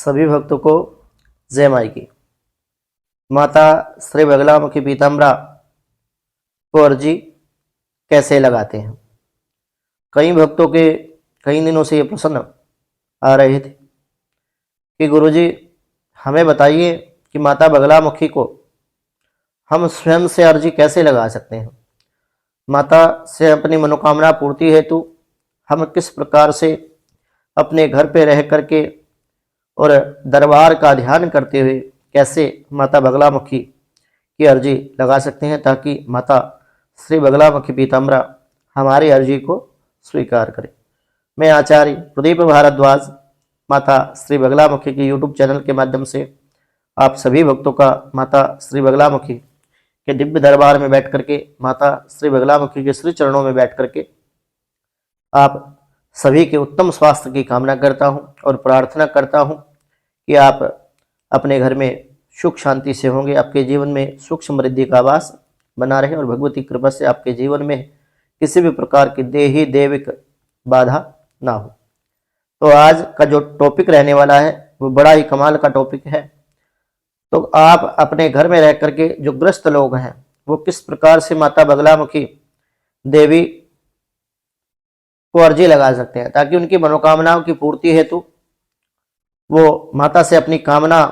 सभी भक्तों को जय माई की। माता श्री बगलामुखी पीताम्बरा को अर्जी कैसे लगाते हैं। कई भक्तों के कई दिनों से ये प्रश्न आ रहे थे कि गुरुजी हमें बताइए कि माता बगलामुखी को हम स्वयं से अर्जी कैसे लगा सकते हैं। माता से अपनी मनोकामना पूर्ति हेतु हम किस प्रकार से अपने घर पे रह करके और दरबार का ध्यान करते हुए कैसे माता बगलामुखी की अर्जी लगा सकते हैं, ताकि माता श्री बगलामुखी पीताम्बरा हमारी अर्जी को स्वीकार करें। मैं आचार्य प्रदीप भारद्वाज माता श्री बगलामुखी के यूट्यूब चैनल के माध्यम से आप सभी भक्तों का माता श्री बगलामुखी के दिव्य दरबार में बैठ करके, माता श्री बगलामुखी के श्री चरणों में बैठ करके आप सभी के उत्तम स्वास्थ्य की कामना करता हूं और प्रार्थना करता हूं कि आप अपने घर में सुख शांति से होंगे, आपके जीवन में सुख समृद्धि का आवास बना रहे और भगवती कृपा से आपके जीवन में किसी भी प्रकार की देही दैविक बाधा ना हो। तो आज का जो टॉपिक रहने वाला है वो बड़ा ही कमाल का टॉपिक है। तो आप अपने घर में रह करके जो ग्रस्त लोग हैं वो किस प्रकार से माता बगलामुखी देवी को अर्जी लगा सकते हैं, ताकि उनकी मनोकामनाओं की पूर्ति हेतु वो माता से अपनी कामना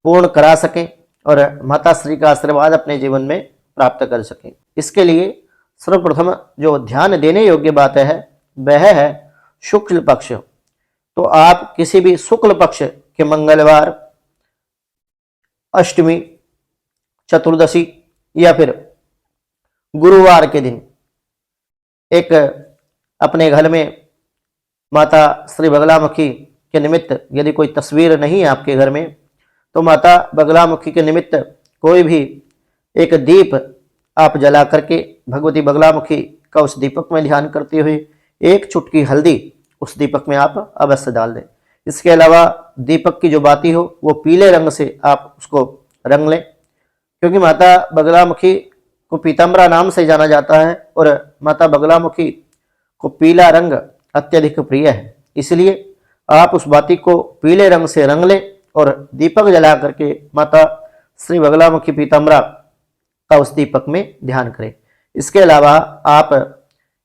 पूर्ण करा सकें और माता श्री का आशीर्वाद अपने जीवन में प्राप्त कर सकें। इसके लिए सर्वप्रथम जो ध्यान देने योग्य बात है वह है शुक्ल पक्ष। तो आप किसी भी शुक्ल पक्ष के मंगलवार, अष्टमी, चतुर्दशी या फिर गुरुवार के दिन एक अपने घर में माता श्री बगलामुखी के निमित्त, यदि कोई तस्वीर नहीं है आपके घर में, तो माता बगलामुखी के निमित्त कोई भी एक दीप आप जला करके भगवती बगलामुखी का उस दीपक में ध्यान करते हुए एक चुटकी हल्दी उस दीपक में आप अवश्य डाल दें। इसके अलावा दीपक की जो बाती हो वो पीले रंग से आप उसको रंग लें, क्योंकि माता बगलामुखी को पीताम्बरा नाम से जाना जाता है और माता बगलामुखी को पीला रंग अत्यधिक प्रिय है। इसलिए आप उस बाती को पीले रंग से रंग लें और दीपक जला करके माता श्री बगलामुखी पीताम्बरा का उस दीपक में ध्यान करें। इसके अलावा आप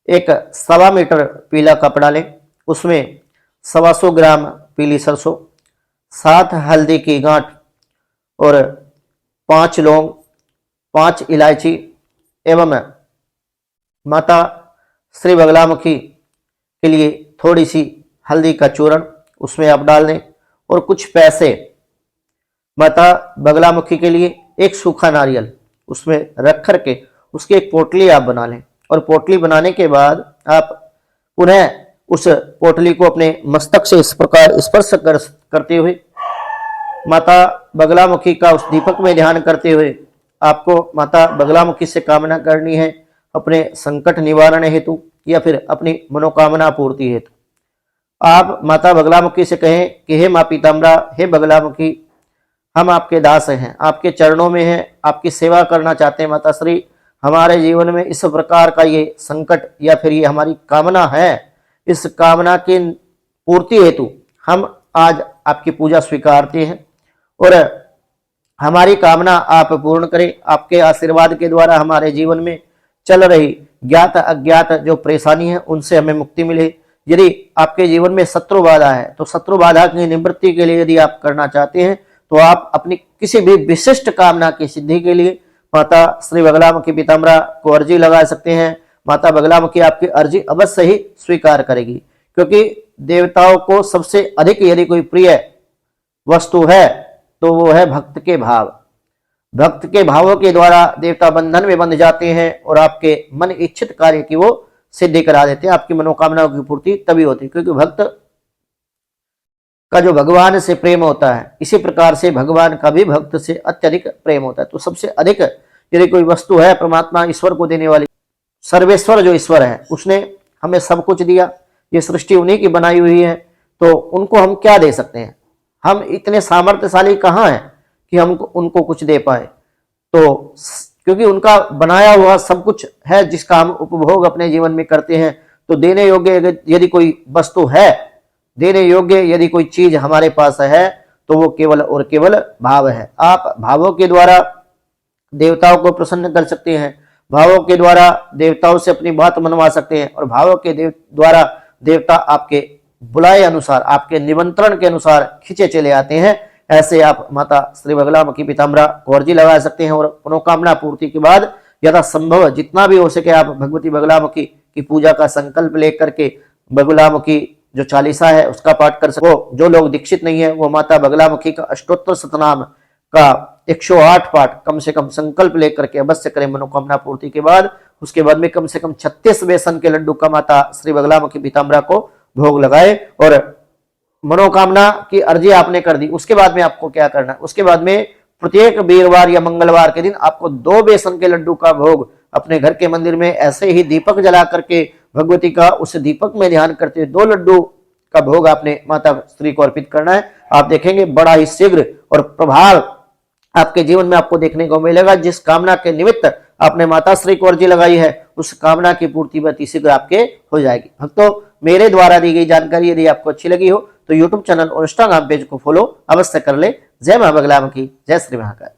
एक 1.25 मीटर पीला कपड़ा लें, उसमें 125 ग्राम पीली सरसों, 7 हल्दी की गांठ और 5 लौंग, 5 इलायची एवं माता श्री बगलामुखी के लिए थोड़ी सी हल्दी का चूर्ण उसमें आप डाल दें और कुछ पैसे माता बगलामुखी के लिए एक सूखा नारियल उसमें रख कर के उसकी एक पोटली आप बना लें। और पोटली बनाने के बाद आप पुनः उस पोटली को अपने मस्तक से इस प्रकार स्पर्श करते हुए माता बगलामुखी का उस दीपक में ध्यान करते हुए आपको माता बगलामुखी से कामना करनी है अपने संकट निवारण हेतु या फिर अपनी मनोकामना पूर्ति हेतु। आप माता बगलामुखी से कहें कि हे माँ पीताम्बरा, हे बगलामुखी, हम आपके दास हैं, आपके चरणों में हैं, आपकी सेवा करना चाहते हैं। माता श्री, हमारे जीवन में इस प्रकार का ये संकट या फिर ये हमारी कामना है, इस कामना की पूर्ति हेतु हम आज आपकी पूजा स्वीकारते हैं और हमारी कामना आप पूर्ण करें। आपके आशीर्वाद के द्वारा हमारे जीवन में चल रही ज्ञात अज्ञात जो परेशानी है उनसे हमें मुक्ति मिले। यदि आपके जीवन में शत्रु बाधा है तो शत्रु बाधा की निवृत्ति के लिए यदि आप करना चाहते हैं तो आप अपनी किसी भी विशिष्ट कामना की सिद्धि के लिए माता श्री बगलामुखी पीताम्बरा को अर्जी लगा सकते हैं। माता बगलामुखी आपकी अर्जी अवश्य ही स्वीकार करेगी, क्योंकि देवताओं को सबसे अधिक यदि कोई प्रिय वस्तु है तो वो है भक्त के भाव। भक्त के भावों के द्वारा देवता बंधन में बंध जाते हैं और आपके मन इच्छित कार्य की वो सिद्धि करा देते हैं। आपकी मनोकामनाओं की पूर्ति तभी होती है, क्योंकि भक्त का जो भगवान से प्रेम होता है, इसी प्रकार से भगवान का भी भक्त से अत्यधिक प्रेम होता है। तो सबसे अधिक यदि कोई वस्तु है परमात्मा ईश्वर को देने वाली, सर्वेश्वर जो ईश्वर है उसने हमें सब कुछ दिया, ये सृष्टि उन्हीं की बनाई हुई है, तो उनको हम क्या दे सकते हैं। हम इतने सामर्थ्यशाली कहाँ हैं कि हम उनको कुछ दे पाए। तो क्योंकि उनका बनाया हुआ सब कुछ है जिसका हम उपभोग अपने जीवन में करते हैं, तो देने योग्य यदि कोई वस्तु है देने योग्य यदि कोई चीज हमारे पास है तो वो केवल और केवल भाव है। आप भावों के द्वारा देवताओं को प्रसन्न कर सकते हैं, भावों के द्वारा देवताओं से अपनी बात मनवा सकते हैं और भावों के द्वारा देवता आपके बुलाए अनुसार, आपके निमंत्रण के अनुसार खींचे चले आते हैं। ऐसे आप माता श्री बगलामुखी पीताम्बरा कौरजी लगा सकते हैं और मनोकामना पूर्ति के बाद यथा संभव जितना भी हो सके आप भगवती बगलामुखी की पूजा का संकल्प लेकर के बगलामुखी जो चालीसा है उसका पाठ कर सको। जो लोग दीक्षित नहीं है वो माता बगलामुखी का अष्टोत्तर शतनाम का 108 पाठ कम से कम संकल्प लेकर के अवश्य करें मनोकामना पूर्ति के बाद। उसके बाद में कम से कम 36 बेसन के लड्डू का माता श्री बगलामुखी पीताम्बरा को भोग लगाए और मनोकामना की अर्जी आपने कर दी। उसके बाद में आपको क्या करना है, उसके बाद में प्रत्येक वीरवार या मंगलवार के दिन आपको 2 बेसन के लड्डू का भोग अपने घर के मंदिर में ऐसे ही दीपक जला करके भगवती का उस दीपक में ध्यान करते हुए 2 लड्डू का भोग आपने माता श्री को अर्पित करना है। आप देखेंगे बड़ा ही शीघ्र और प्रभाव आपके जीवन में आपको देखने को मिलेगा। जिस कामना के निमित्त आपने माता श्री को अर्जी लगाई है उस कामना की पूर्ति अति शीघ्र आपके हो जाएगी। भक्तों, मेरे द्वारा दी गई जानकारी यदि आपको अच्छी लगी हो तो यूट्यूब चैनल और इंस्टाग्राम पेज को फॉलो अवश्य कर ले। जय मां बगलामुखी, जय श्री महाकाल।